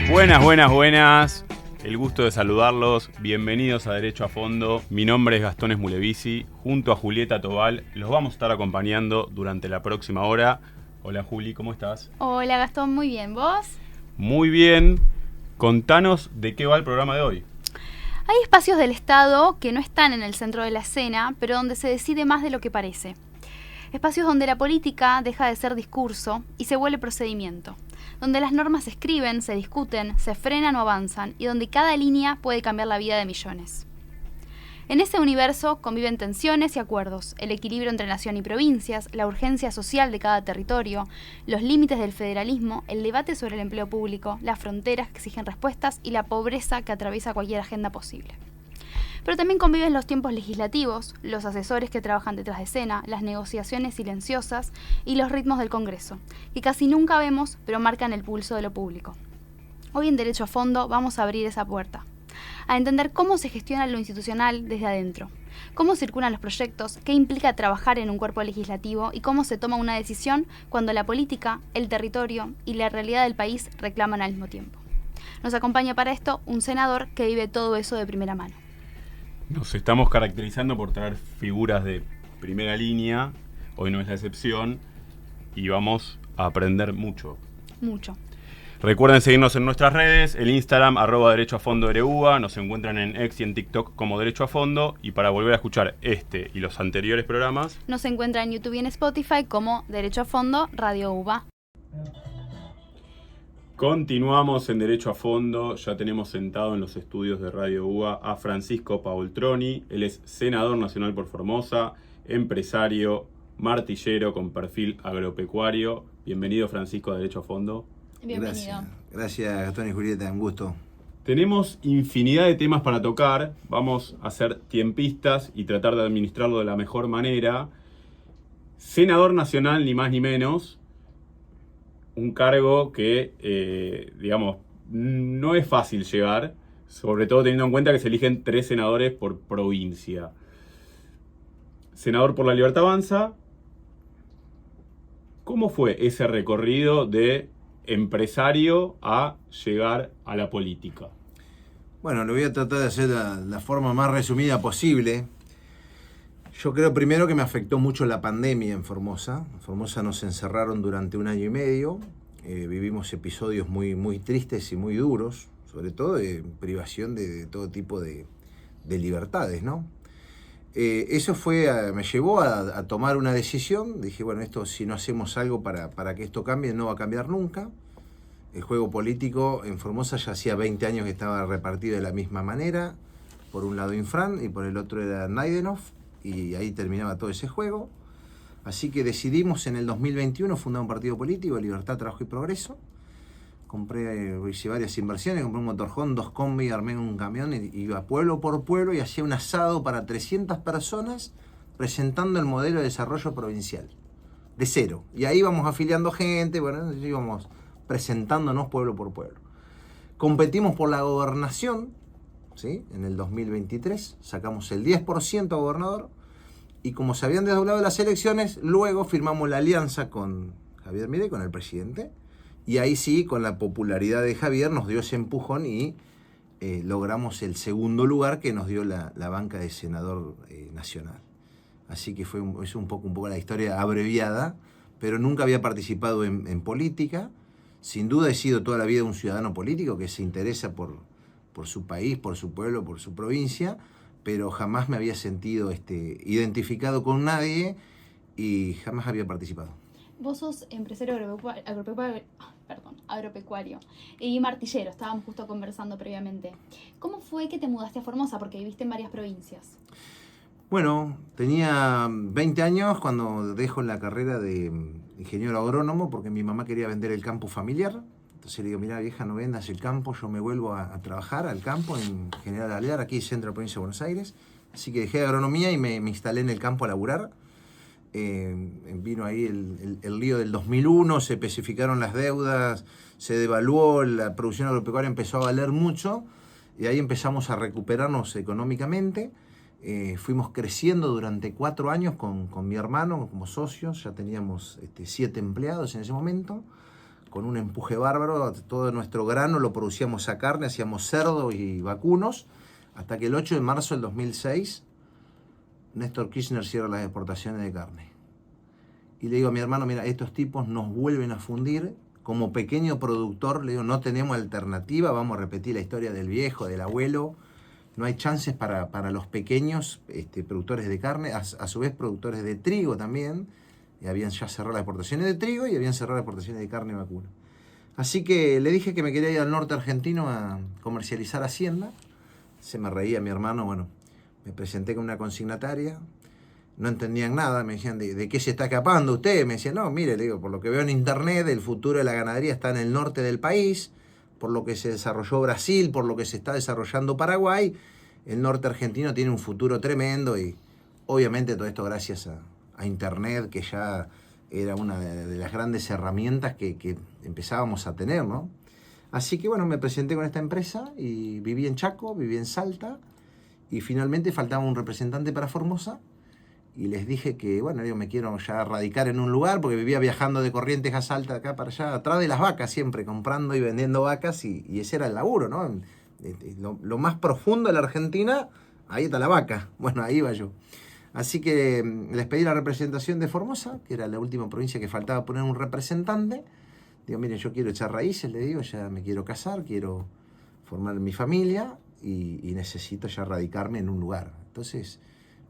Buenas, buenas, buenas. El gusto de saludarlos. Bienvenidos a Derecho a Fondo. Mi nombre es Gastón Esmulevisi. Junto a Julieta Tobal los vamos a estar acompañando durante la próxima hora. Hola Juli, ¿cómo estás? Hola Gastón, muy bien. ¿Vos? Muy bien. Contanos de qué va el programa de hoy. Hay espacios del Estado que no están en el centro de la escena, pero donde se decide más de lo que parece. Espacios donde la política deja de ser discurso y se vuelve procedimiento. Donde las normas se escriben, se discuten, se frenan o avanzan y donde cada línea puede cambiar la vida de millones. En ese universo conviven tensiones y acuerdos, el equilibrio entre nación y provincias, la urgencia social de cada territorio, los límites del federalismo, el debate sobre el empleo público, las fronteras que exigen respuestas y la pobreza que atraviesa cualquier agenda posible. Pero también conviven los tiempos legislativos, los asesores que trabajan detrás de escena, las negociaciones silenciosas y los ritmos del Congreso, que casi nunca vemos, pero marcan el pulso de lo público. Hoy en Derecho a Fondo vamos a abrir esa puerta, a entender cómo se gestiona lo institucional desde adentro, cómo circulan los proyectos, qué implica trabajar en un cuerpo legislativo y cómo se toma una decisión cuando la política, el territorio y la realidad del país reclaman al mismo tiempo. Nos acompaña para esto un senador que vive todo eso de primera mano. Nos estamos caracterizando por traer figuras de primera línea. Hoy no es la excepción y vamos a aprender mucho. Mucho. Recuerden seguirnos en nuestras redes, el Instagram @derechoafondoRUA, nos encuentran en X y en TikTok como Derecho a Fondo, y para volver a escuchar este y los anteriores programas nos encuentran en YouTube y en Spotify como Derecho a Fondo Radio UBA. Continuamos en Derecho a Fondo. Ya tenemos sentado en los estudios de Radio UBA a Francisco Paoltroni. Él es senador nacional por Formosa, empresario, martillero con perfil agropecuario. Bienvenido, Francisco, a Derecho a Fondo. Bienvenido. Gracias Gastón y Julieta, un gusto. Tenemos infinidad de temas para tocar. Vamos a ser tiempistas y tratar de administrarlo de la mejor manera. Senador nacional, ni más ni menos. Un cargo que, digamos, no es fácil llegar, sobre todo teniendo en cuenta que se eligen 3 senadores por provincia. Senador por la Libertad Avanza. ¿Cómo fue ese recorrido de empresario a llegar a la política? Bueno, lo voy a tratar de hacer de la forma más resumida posible. Yo creo primero que me afectó mucho la pandemia en Formosa. En Formosa nos encerraron durante 1 año y medio. Vivimos episodios muy tristes y muy duros, sobre todo de privación de todo tipo de libertades, ¿no? Eso me llevó a tomar una decisión. Dije, bueno, esto si no hacemos algo para que esto cambie, no va a cambiar nunca. El juego político en Formosa ya hacía 20 años que estaba repartido de la misma manera. Por un lado Infran y por el otro era Naidenov. Y ahí terminaba todo ese juego. Así que decidimos en el 2021 fundar un partido político, Libertad, Trabajo y Progreso. Hice varias inversiones, compré un motorhome, 2 combi, armé un camión y iba pueblo por pueblo y hacía un asado para 300 personas presentando el modelo de desarrollo provincial, de cero. Y ahí íbamos afiliando gente, bueno, íbamos presentándonos pueblo por pueblo. Competimos por la gobernación, ¿sí? En el 2023, sacamos el 10% a gobernador. Y como se habían desdoblado las elecciones, luego firmamos la alianza con Javier Milei, con el presidente. Y ahí sí, con la popularidad de Javier, nos dio ese empujón y logramos el segundo lugar que nos dio la banca de senador nacional. Así que es un poco la historia abreviada, pero nunca había participado en política. Sin duda he sido toda la vida un ciudadano político que se interesa por su país, por su pueblo, por su provincia, pero jamás me había sentido identificado con nadie y jamás había participado. Vos sos empresario agropecuario y martillero, estábamos justo conversando previamente. ¿Cómo fue que te mudaste a Formosa? Porque viviste en varias provincias. Bueno, tenía 20 años cuando dejo la carrera de ingeniero agrónomo porque mi mamá quería vender el campo familiar. Entonces le digo, mira vieja, no vendas el campo, yo me vuelvo a trabajar al campo en General Alvear, aquí centro de la provincia de Buenos Aires. Así que dejé de agronomía y me instalé en el campo a laburar. Vino ahí el lío del 2001, se especificaron las deudas, se devaluó, la producción agropecuaria empezó a valer mucho y ahí empezamos a recuperarnos económicamente. Fuimos creciendo durante 4 años con mi hermano como socios, ya teníamos 7 empleados en ese momento. con un empuje bárbaro. Todo nuestro grano lo producíamos a carne, hacíamos cerdo y vacunos, hasta que el 8 de marzo del 2006, Néstor Kirchner cierra las exportaciones de carne. Y le digo a mi hermano, mira, estos tipos nos vuelven a fundir. Como pequeño productor, le digo, no tenemos alternativa, vamos a repetir la historia del viejo, del abuelo. No hay chances para los pequeños productores de carne, a su vez productores de trigo también. Y habían ya cerrado las exportaciones de trigo y habían cerrado las exportaciones de carne y vacuna. Así que le dije que me quería ir al norte argentino a comercializar hacienda. Se me reía mi hermano, bueno, me presenté con una consignataria. No entendían nada, me decían, ¿de qué se está escapando usted? Me decían, no, mire, le digo, por lo que veo en internet, el futuro de la ganadería está en el norte del país, por lo que se desarrolló Brasil, por lo que se está desarrollando Paraguay, el norte argentino tiene un futuro tremendo y obviamente todo esto gracias a internet, que ya era una de las grandes herramientas que empezábamos a tener, ¿no? Así que bueno, me presenté con esta empresa y viví en Chaco, viví en Salta y finalmente faltaba un representante para Formosa. Y les dije que, bueno, yo me quiero ya radicar en un lugar, porque vivía viajando de Corrientes a Salta, acá para allá, atrás de las vacas siempre, comprando y vendiendo vacas, y ese era el laburo, ¿no? Lo más profundo de la Argentina, ahí está la vaca. Bueno, ahí iba yo. Así que les pedí la representación de Formosa, que era la última provincia que faltaba poner un representante. Digo, miren, yo quiero echar raíces, le digo, ya me quiero casar, quiero formar mi familia, y necesito ya radicarme en un lugar. Entonces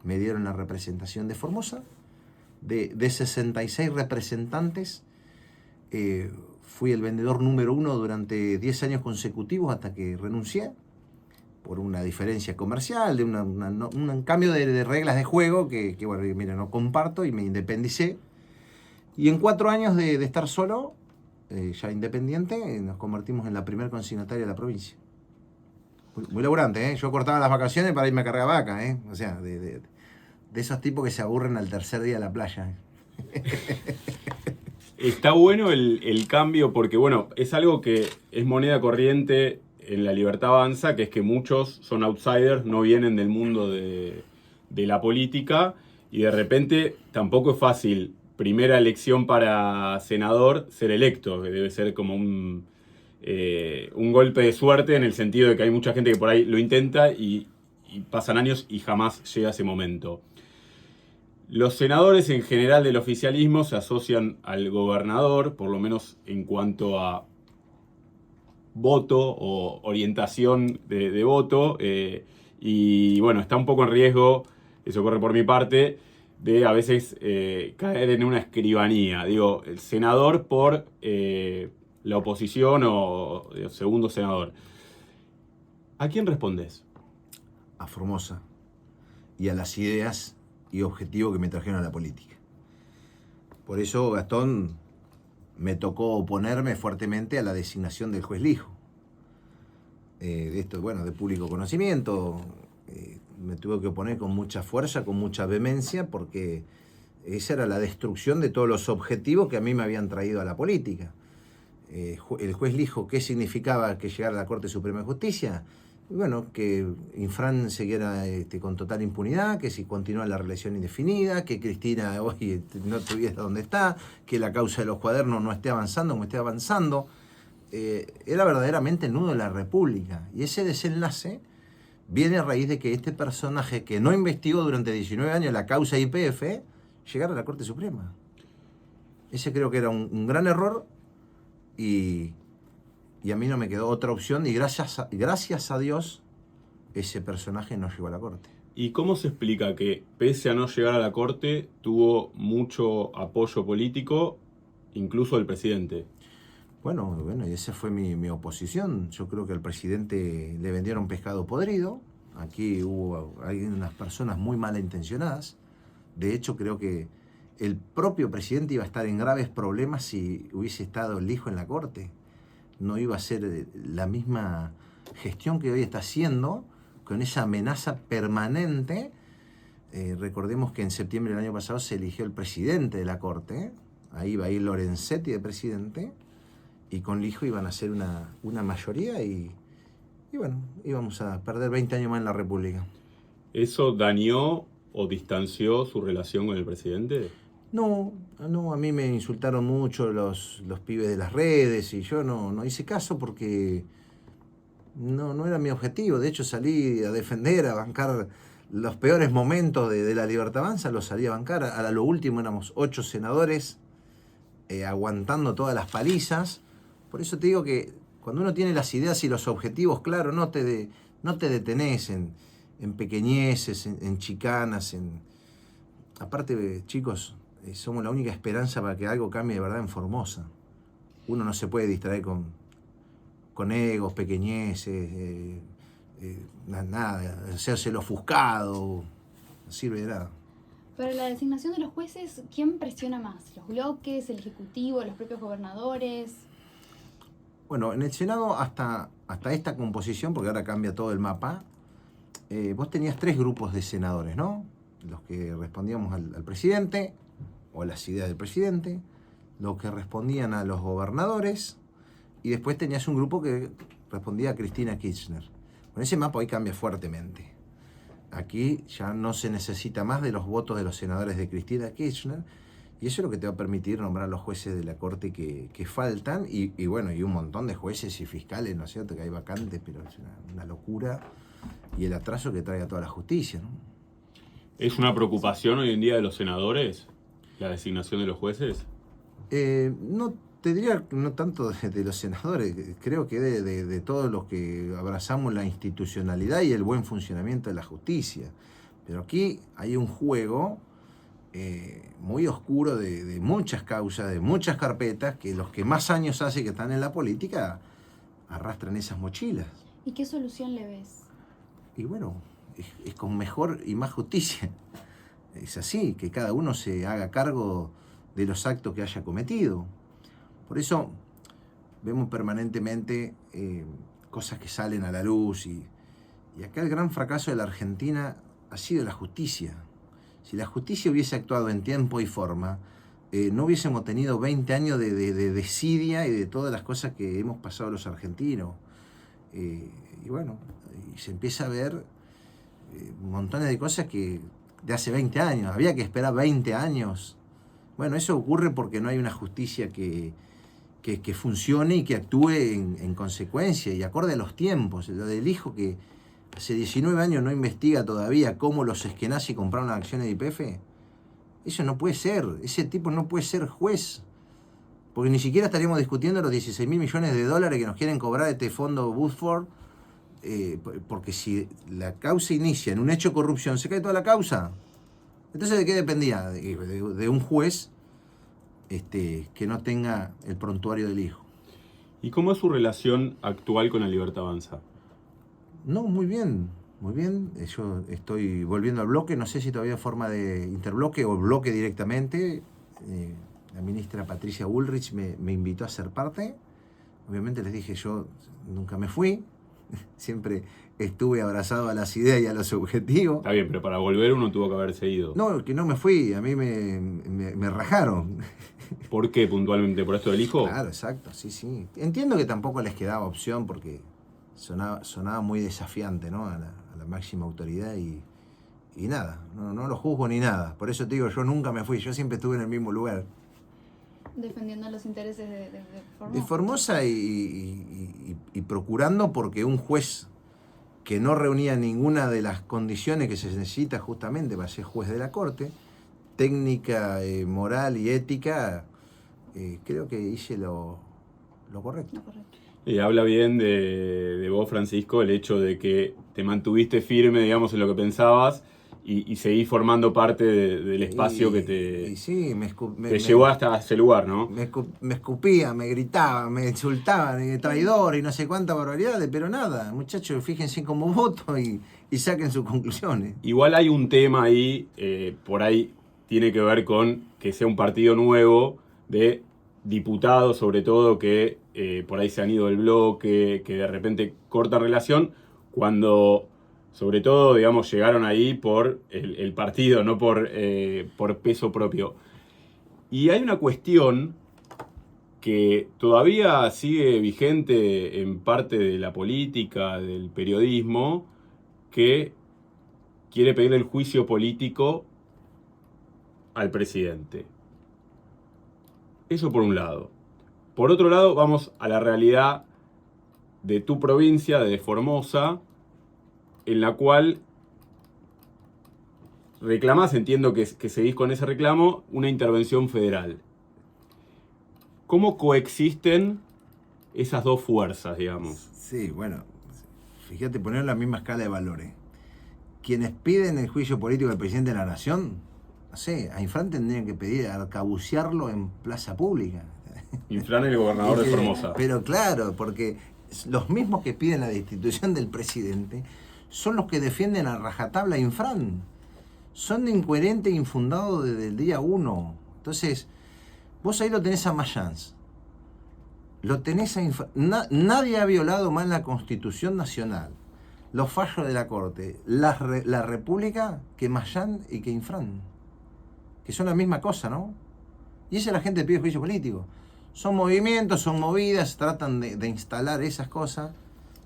me dieron la representación de Formosa. De 66 representantes, fui el vendedor número 1 durante 10 años consecutivos hasta que renuncié por una diferencia comercial, de un cambio de reglas de juego que bueno, mira, no comparto, y me independicé. Y en 4 años de estar solo, ya independiente, nos convertimos en la primer consignataria de la provincia. Muy laburante, ¿eh? Yo cortaba las vacaciones para irme a cargar vaca, ¿eh? O sea, de esos tipos que se aburren al tercer día de la playa. Está bueno el cambio porque, bueno, es algo que es moneda corriente en La Libertad Avanza, que es que muchos son outsiders, no vienen del mundo de la política, y de repente tampoco es fácil, primera elección para senador, ser electo, que debe ser como un golpe de suerte, en el sentido de que hay mucha gente que por ahí lo intenta y pasan años y jamás llega ese momento. Los senadores en general del oficialismo se asocian al gobernador, por lo menos en cuanto a voto o orientación de voto, y bueno, está un poco en riesgo, eso corre por mi parte, de a veces caer en una escribanía. Digo, el senador por la oposición o segundo senador. ¿A quién respondes? A Formosa y a las ideas y objetivos que me trajeron a la política. Por eso, Gastón, me tocó oponerme fuertemente a la designación del juez Lijo. De esto, bueno, de público conocimiento, me tuve que oponer con mucha fuerza, con mucha vehemencia, porque esa era la destrucción de todos los objetivos que a mí me habían traído a la política. El juez Lijo, ¿qué significaba que llegara a la Corte Suprema de Justicia? Bueno, que Infran siguiera con total impunidad, que si continúa la reelección indefinida, que Cristina hoy no estuviera donde está, que la causa de los cuadernos no esté avanzando como esté avanzando. Era verdaderamente el nudo de la República. Y ese desenlace viene a raíz de que este personaje que no investigó durante 19 años la causa YPF llegara a la Corte Suprema. Ese creo que era un gran error, y a mí no me quedó otra opción, y gracias a Dios ese personaje no llegó a la Corte. ¿Y cómo se explica que, pese a no llegar a la Corte, tuvo mucho apoyo político, incluso del presidente? Bueno, y esa fue mi oposición. Yo creo que al presidente le vendieron pescado podrido. Aquí hay unas personas muy malintencionadas. De hecho, creo que el propio presidente iba a estar en graves problemas si hubiese estado el Lijo en la Corte. No iba a ser la misma gestión que hoy está haciendo, con esa amenaza permanente. Recordemos que en septiembre del año pasado se eligió el presidente de la Corte. Ahí va a ir Lorenzetti de presidente, y con Lijo iban a hacer una mayoría, y bueno, íbamos a perder 20 años más en la República. ¿Eso dañó o distanció su relación con el presidente? No, no, a mí me insultaron mucho los pibes de las redes y yo no hice caso porque no era mi objetivo. De hecho, salí a defender, a bancar los peores momentos de la Libertad Avanza, los salí a bancar. A lo último éramos 8 senadores aguantando todas las palizas. Por eso te digo que cuando uno tiene las ideas y los objetivos claros, no te detenés en pequeñeces, en chicanas. Aparte, chicos, somos la única esperanza para que algo cambie de verdad en Formosa. Uno no se puede distraer con egos, pequeñeces, nada, hacerse el ofuscado, no sirve de nada. Para la designación de los jueces, ¿quién presiona más? ¿Los bloques, el Ejecutivo, los propios gobernadores? Bueno, en el Senado hasta esta composición, porque ahora cambia todo el mapa, vos tenías 3 grupos de senadores, ¿no? Los que respondíamos al presidente, o a las ideas del presidente, los que respondían a los gobernadores, y después tenías un grupo que respondía a Cristina Kirchner. Con ese mapa hoy cambia fuertemente. Aquí ya no se necesita más de los votos de los senadores de Cristina Kirchner, y eso es lo que te va a permitir nombrar los jueces de la Corte que faltan, y bueno, y un montón de jueces y fiscales, ¿no es cierto? Que hay vacantes, pero es una locura, y el atraso que trae a toda la justicia, ¿no? ¿Es una preocupación hoy en día de los senadores la designación de los jueces? No te diría, no tanto de los senadores, creo que de todos los que abrazamos la institucionalidad y el buen funcionamiento de la justicia. Pero aquí hay un juego muy oscuro de muchas causas, de muchas carpetas, que los que más años hace que están en la política arrastran esas mochilas. ¿Y qué solución le ves? Y bueno, es con mejor y más justicia. Es así, que cada uno se haga cargo de los actos que haya cometido. Por eso vemos permanentemente cosas que salen a la luz y acá el gran fracaso de la Argentina ha sido la justicia. Si la justicia hubiese actuado en tiempo y forma, no hubiésemos tenido 20 años de desidia y de todas las cosas que hemos pasado los argentinos. Y bueno, y se empieza a ver montones de cosas que de hace 20 años, había que esperar 20 años. Bueno, eso ocurre porque no hay una justicia que funcione y que actúe en consecuencia y acorde a los tiempos. Lo del hijo que hace 19 años no investiga todavía cómo los Eskenazi compraron las acciones de YPF, eso no puede ser, ese tipo no puede ser juez, porque ni siquiera estaríamos discutiendo los 16.000 millones de dólares que nos quieren cobrar este fondo Woodford, porque si la causa inicia en un hecho de corrupción, se cae toda la causa. Entonces, ¿de qué dependía? De un juez que no tenga el prontuario del hijo. ¿Y cómo es su relación actual con la Libertad Avanza? No, muy bien, muy bien. Yo estoy volviendo al bloque, no sé si todavía forma de interbloque o bloque directamente. La ministra Patricia Bullrich me invitó a ser parte. Obviamente les dije, yo nunca me fui. Siempre estuve abrazado a las ideas y a los objetivos. Está bien, pero para volver uno tuvo que haberse ido. No, que no me fui, a mí me rajaron. ¿Por qué puntualmente? ¿Por esto del hijo? Claro, exacto, sí. Entiendo que tampoco les quedaba opción porque sonaba muy desafiante, ¿no? a la máxima autoridad y nada, no lo juzgo ni nada. Por eso te digo, yo nunca me fui, yo siempre estuve en el mismo lugar. Defendiendo los intereses de Formosa. De Formosa y procurando porque un juez que no reunía ninguna de las condiciones que se necesita justamente para ser juez de la Corte, técnica, moral y ética, creo que hice lo correcto. Habla bien de vos, Francisco, el hecho de que te mantuviste firme, digamos, en lo que pensabas y seguís formando parte del espacio que te llevó hasta ese lugar, ¿no? Me escupía, me gritaba, me insultaban, traidor y no sé cuántas barbaridades, pero nada, muchachos, fíjense cómo voto y saquen sus conclusiones. Igual hay un tema ahí, por ahí tiene que ver con que sea un partido nuevo de diputados, sobre todo, que por ahí se han ido del bloque, que de repente corta relación, cuando sobre todo, digamos, llegaron ahí por el partido, no por peso propio. Y hay una cuestión que todavía sigue vigente en parte de la política, del periodismo, que quiere pedir el juicio político al presidente. Eso por un lado. Por otro lado, vamos a la realidad de tu provincia, de Formosa, en la cual reclamás, entiendo que seguís con ese reclamo, una intervención federal. ¿Cómo coexisten esas dos fuerzas, digamos? Sí, bueno, fíjate, poner la misma escala de valores. Quienes piden el juicio político del presidente de la Nación, no sé, a Infran tendrían que pedir arcabucearlo en plaza pública. Infran es el gobernador de Formosa. Pero claro, porque los mismos que piden la destitución del presidente son los que defienden a rajatabla a Infran. Son incoherentes e infundados desde el día 1. Entonces, vos ahí lo tenés a Mayans. Lo tenés a Infran. Nadie ha violado más la Constitución Nacional, los fallos de la Corte, la República, que Mayans y que Infran. Que son la misma cosa, ¿no? Y esa es la gente que pide juicio político. Son movimientos, son movidas, tratan de instalar esas cosas.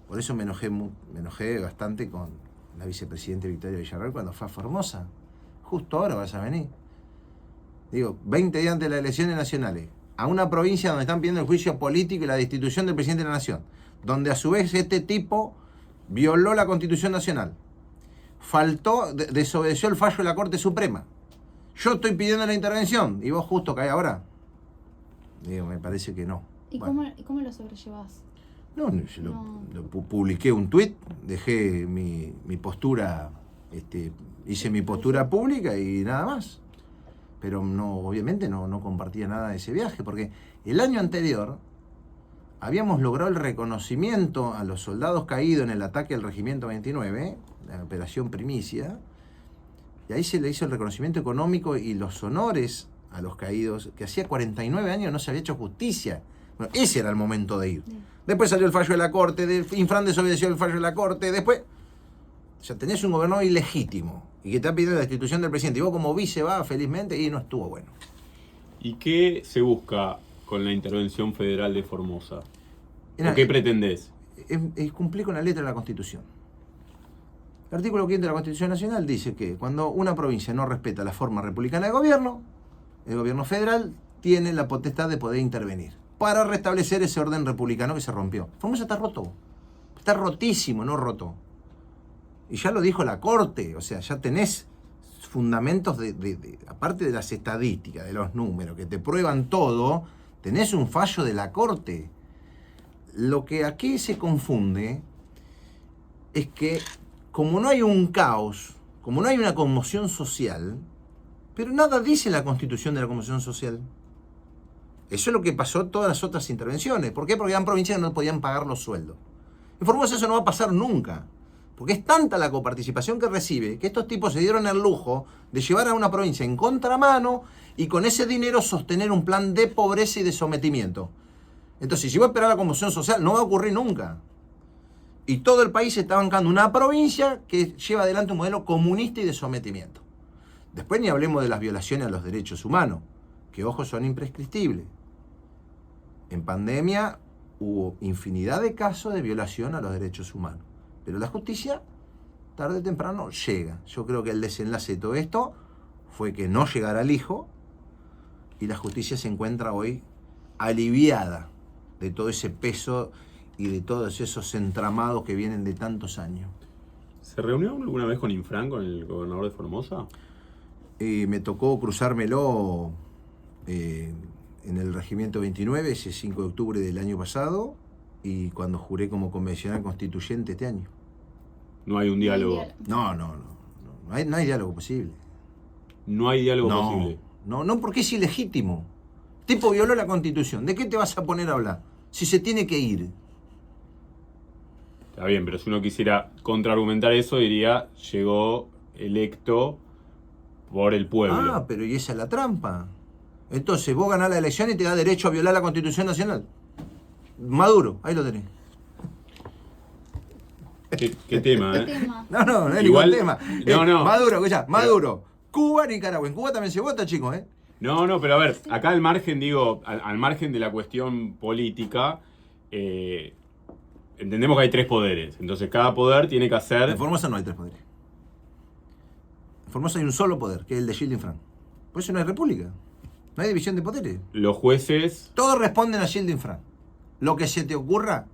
Por eso me enojé bastante con la vicepresidenta Victoria Villarreal cuando fue a Formosa. Justo ahora vas a venir. Digo, 20 días antes de las elecciones nacionales, a una provincia donde están pidiendo el juicio político y la destitución del presidente de la Nación, donde a su vez este tipo violó la Constitución Nacional, desobedeció el fallo de la Corte Suprema. Yo estoy pidiendo la intervención y vos justo caes ahora. Digo, me parece que no. ¿Y bueno. cómo lo sobrellevás? No, yo publiqué un tuit, dejé mi postura, hice mi postura pública y nada más. Pero no, obviamente no compartía nada de ese viaje, porque el año anterior habíamos logrado el reconocimiento a los soldados caídos en el ataque al Regimiento 29, la operación Primicia, y ahí se le hizo el reconocimiento económico y los honores a los caídos, que hacía 49 años no se había hecho justicia. Bueno, ese era el momento de ir. Después salió el fallo de la Corte, Infran desobedeció el fallo de la Corte, después... O sea, tenés un gobernador ilegítimo y que te ha pedido la destitución del presidente, y vos como vice vas felizmente y no estuvo bueno. ¿Y qué se busca con la intervención federal de Formosa? ¿O qué Es pretendés? cumplir con la letra de la Constitución. El artículo 5 de la Constitución Nacional dice que cuando una provincia no respeta la forma republicana de gobierno, el gobierno federal tiene la potestad de poder intervenir para restablecer ese orden republicano que se rompió. Formosa está roto. Está rotísimo, no roto. Y ya lo dijo la Corte, o sea, ya tenés fundamentos aparte de las estadísticas, de los números, que te prueban todo, tenés un fallo de la Corte. Lo que aquí se confunde es que como no hay un caos, como no hay una conmoción social, pero nada dice la Constitución de la conmoción social. Eso es lo que pasó en todas las otras intervenciones. ¿Por qué? Porque eran provincias que no podían pagar los sueldos. En Formosa eso no va a pasar nunca. Porque es tanta la coparticipación que recibe que estos tipos se dieron el lujo de llevar a una provincia en contramano y con ese dinero sostener un plan de pobreza y de sometimiento. Entonces, si voy a esperar la conmoción social, no va a ocurrir nunca. Y todo el país está bancando una provincia que lleva adelante un modelo comunista y de sometimiento. Después ni hablemos de las violaciones a los derechos humanos, que, ojo, son imprescriptibles. En pandemia hubo infinidad de casos de violación a los derechos humanos. Pero la justicia, tarde o temprano, llega. Yo creo que el desenlace de todo esto fue que no llegara el hijo y la justicia se encuentra hoy aliviada de todo ese peso y de todos esos entramados que vienen de tantos años. ¿Se reunió alguna vez con Infran, con el gobernador de Formosa? Me tocó cruzármelo en el Regimiento 29, ese 5 de octubre del año pasado, y cuando juré como convencional constituyente este año. No hay un diálogo. No hay diálogo posible. No hay diálogo posible. No, porque es ilegítimo. El tipo violó la Constitución. ¿De qué te vas a poner a hablar? Si se tiene que ir. Está bien, pero si uno quisiera contraargumentar eso, diría, llegó electo por el pueblo. Ah, pero y esa es la trampa. Entonces vos ganás la elección y te da derecho a violar la Constitución Nacional. Maduro, ahí lo tenés. ¿Qué tema, eh? No es Igual, ningún tema. No. Maduro, escuchá, Maduro. Cuba, Nicaragua. En Cuba también se vota, chicos, ¿eh? No, pero a ver, acá al margen, al margen de la cuestión política, entendemos que hay tres poderes. Entonces cada poder tiene que hacer... En Formosa no hay tres poderes. En Formosa hay un solo poder, que es el de Gilles Infran. Por eso no hay república. No hay división de poderes. Los jueces... Todos responden a Gildo Infran. Lo que se te ocurra.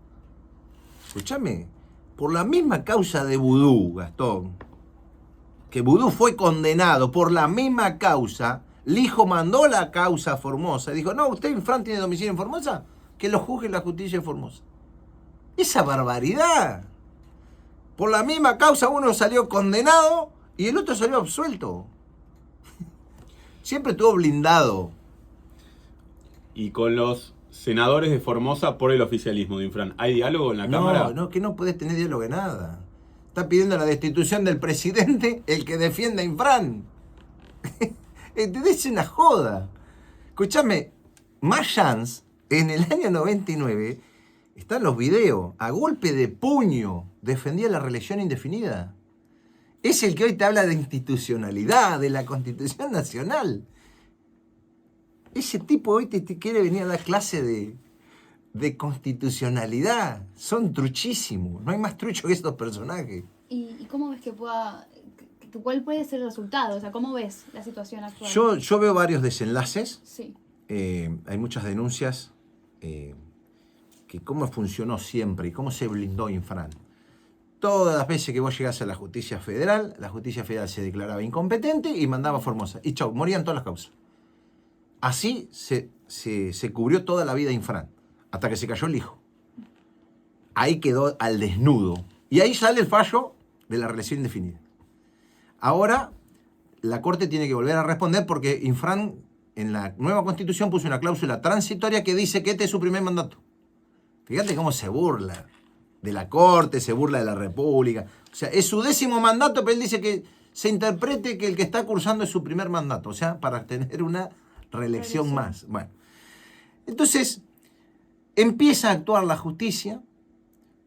Escúchame, por la misma causa de Vudú, Gastón, que Vudú fue condenado por la misma causa, Lijo mandó la causa a Formosa y dijo, no, usted Infran tiene domicilio en Formosa, que lo juzgue la justicia de Formosa. Esa barbaridad. Por la misma causa uno salió condenado y el otro salió absuelto. Siempre estuvo blindado. Y con los senadores de Formosa por el oficialismo de Infran, ¿hay diálogo en la Cámara? No, que no podés tener diálogo de nada. Está pidiendo la destitución del presidente el que defienda a Infran. Es una joda. Escúchame, Mayans, en el año 99, están los videos, a golpe de puño, defendía la reelección indefinida. Es el que hoy te habla de institucionalidad, de la Constitución Nacional. Ese tipo hoy te quiere venir a dar clase de constitucionalidad. Son truchísimos. No hay más trucho que estos personajes. ¿Y cómo ves que cuál puede ser el resultado? O sea, ¿cómo ves la situación actual? Yo veo varios desenlaces. Sí. Hay muchas denuncias que cómo funcionó siempre y cómo se blindó Infran. Todas las veces que vos llegás a la justicia federal se declaraba incompetente y mandaba a Formosa. Y chau, morían todas las causas. Así se cubrió toda la vida Infran, hasta que se cayó el hijo. Ahí quedó al desnudo. Y ahí sale el fallo de la reelección indefinida. Ahora, la Corte tiene que volver a responder porque Infran, en la nueva Constitución, puso una cláusula transitoria que dice que este es su primer mandato. Fíjate cómo se burla de la Corte, se burla de la República. O sea, es su 10º mandato, pero él dice que se interprete que el que está cursando es su primer mandato. O sea, para tener una reelección más. Bueno, entonces empieza a actuar la justicia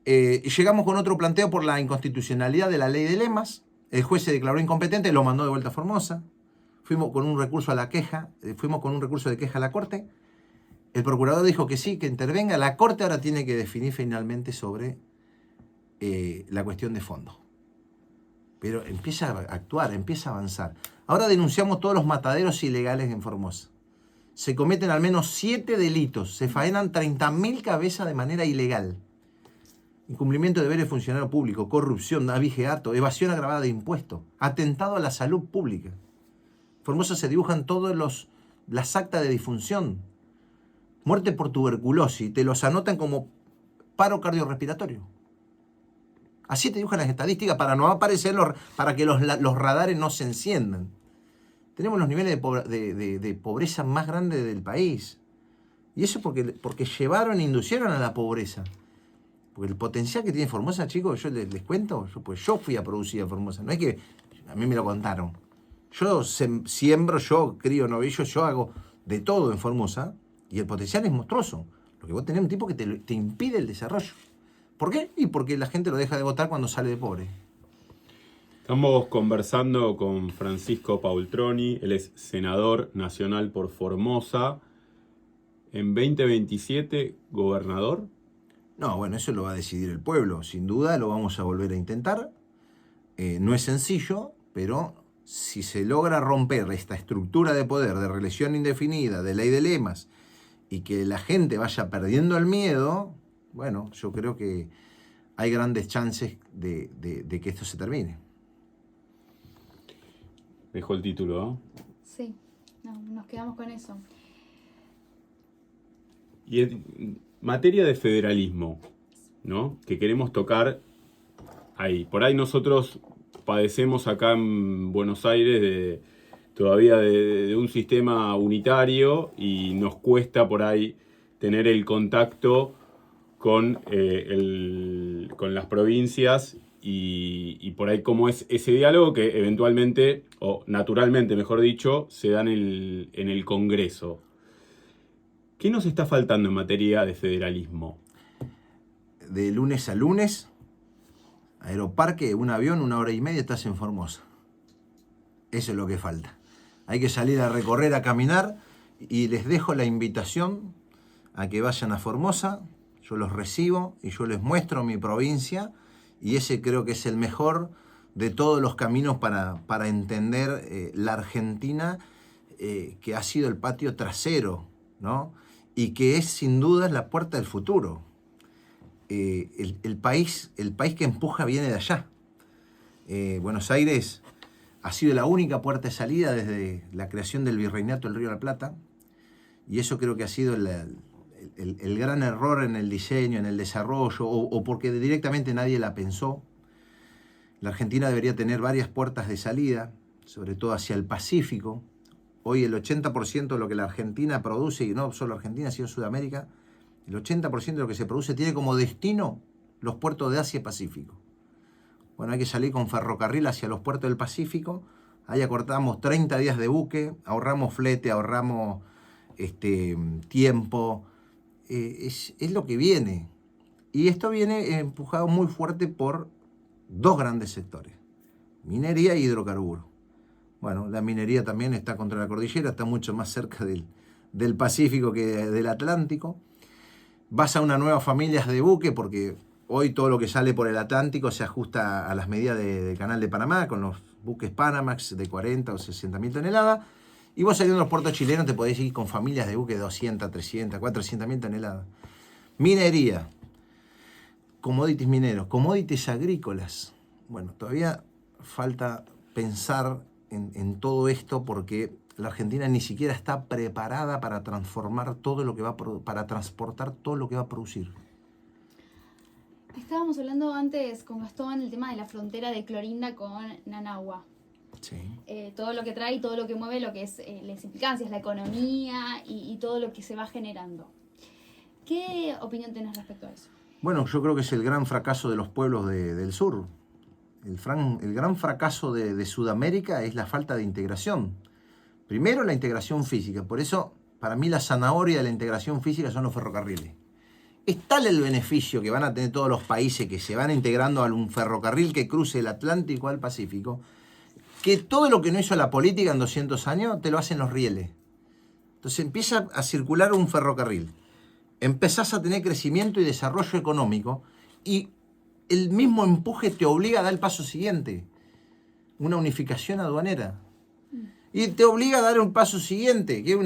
y llegamos con otro planteo por la inconstitucionalidad de la ley de lemas. El juez se declaró incompetente, lo mandó de vuelta a Formosa. Fuimos con un recurso de queja a la Corte. El procurador dijo que sí, que intervenga. La Corte ahora tiene que definir finalmente sobre la cuestión de fondo. Pero empieza a actuar, empieza a avanzar. Ahora denunciamos todos los mataderos ilegales en Formosa. Se cometen al menos 7 delitos. Se faenan 30.000 cabezas de manera ilegal. Incumplimiento de deberes de funcionario público, corrupción, abigeato, evasión agravada de impuestos, atentado a la salud pública. En Formosa se dibujan todas las actas de difunción. Muerte por tuberculosis, te los anotan como paro cardiorrespiratorio. Así te dibujan las estadísticas para no aparecer, para que los radares no se enciendan. Tenemos los niveles de pobreza más grandes del país. Y eso porque llevaron e inducieron a la pobreza. Porque el potencial que tiene Formosa, chicos, yo les cuento, yo fui a producir a Formosa. No es que a mí me lo contaron. Yo siembro, yo crío novillos, yo hago de todo en Formosa. Y el potencial es monstruoso. Lo que vos tenés un tipo que te impide el desarrollo. ¿Por qué? Y porque la gente lo deja de votar cuando sale de pobre. Estamos conversando con Francisco Paultroni, él es senador nacional por Formosa. En 2027, ¿gobernador? No, bueno, eso lo va a decidir el pueblo. Sin duda lo vamos a volver a intentar. No es sencillo, pero si se logra romper esta estructura de poder, de reelección indefinida, de ley de lemas, y que la gente vaya perdiendo el miedo, bueno, yo creo que hay grandes chances de que esto se termine. Dejó el título, ¿no? Sí, nos quedamos con eso. Y en materia de federalismo, ¿no? Que queremos tocar ahí. Por ahí nosotros padecemos acá en Buenos Aires todavía de un sistema unitario y nos cuesta por ahí tener el contacto con las provincias y por ahí cómo es ese diálogo que eventualmente, o naturalmente mejor dicho, se da en el Congreso. ¿Qué nos está faltando en materia de federalismo? De lunes a lunes, Aeroparque, un avión, 1 hora y media, estás en Formosa. Eso es lo que falta. Hay que salir a recorrer, a caminar, y les dejo la invitación a que vayan a Formosa. Yo los recibo y yo les muestro mi provincia, y ese creo que es el mejor de todos los caminos para entender la Argentina que ha sido el patio trasero, ¿no? Y que es sin duda la puerta del futuro. El país que empuja viene de allá. Buenos Aires ha sido la única puerta de salida desde la creación del Virreinato del Río de la Plata, y eso creo que ha sido el gran error en el diseño, en el desarrollo, o porque directamente nadie la pensó. La Argentina debería tener varias puertas de salida, sobre todo hacia el Pacífico. Hoy el 80% de lo que la Argentina produce, y no solo Argentina, sino Sudamérica, el 80% de lo que se produce tiene como destino los puertos de Asia y Pacífico. Bueno, hay que salir con ferrocarril hacia los puertos del Pacífico, ahí acortamos 30 días de buque, ahorramos flete, ahorramos tiempo, es lo que viene. Y esto viene empujado muy fuerte por dos grandes sectores, minería y hidrocarburos. Bueno, la minería también está contra la cordillera, está mucho más cerca del Pacífico que del Atlántico. Vas a una nueva familia de buque, porque hoy todo lo que sale por el Atlántico se ajusta a las medidas del Canal de Panamá, con los buques Panamax de 40 o 60.000 toneladas. Y vos saliendo de los puertos chilenos te podés ir con familias de buques de 200, 300, 400.000 toneladas. Minería, commodities mineros, commodities agrícolas. Bueno, todavía falta pensar en todo esto, porque la Argentina ni siquiera está preparada para transformar todo lo que para transportar todo lo que va a producir. Estábamos hablando antes con Gastón el tema de la frontera de Clorinda con Nanagua. Sí. Todo lo que trae y todo lo que mueve, lo que es las implicancias, la economía y todo lo que se va generando. ¿Qué opinión tenés respecto a eso? Bueno, yo creo que es el gran fracaso de los pueblos del sur. El gran fracaso de Sudamérica es la falta de integración. Primero, la integración física. Por eso, para mí, la zanahoria de la integración física son los ferrocarriles. Es tal el beneficio que van a tener todos los países que se van integrando a un ferrocarril que cruce el Atlántico al Pacífico, que todo lo que no hizo la política en 200 años te lo hacen los rieles. Entonces empieza a circular un ferrocarril. Empezás a tener crecimiento y desarrollo económico, y el mismo empuje te obliga a dar el paso siguiente, una unificación aduanera. Y te obliga a dar un paso siguiente, que es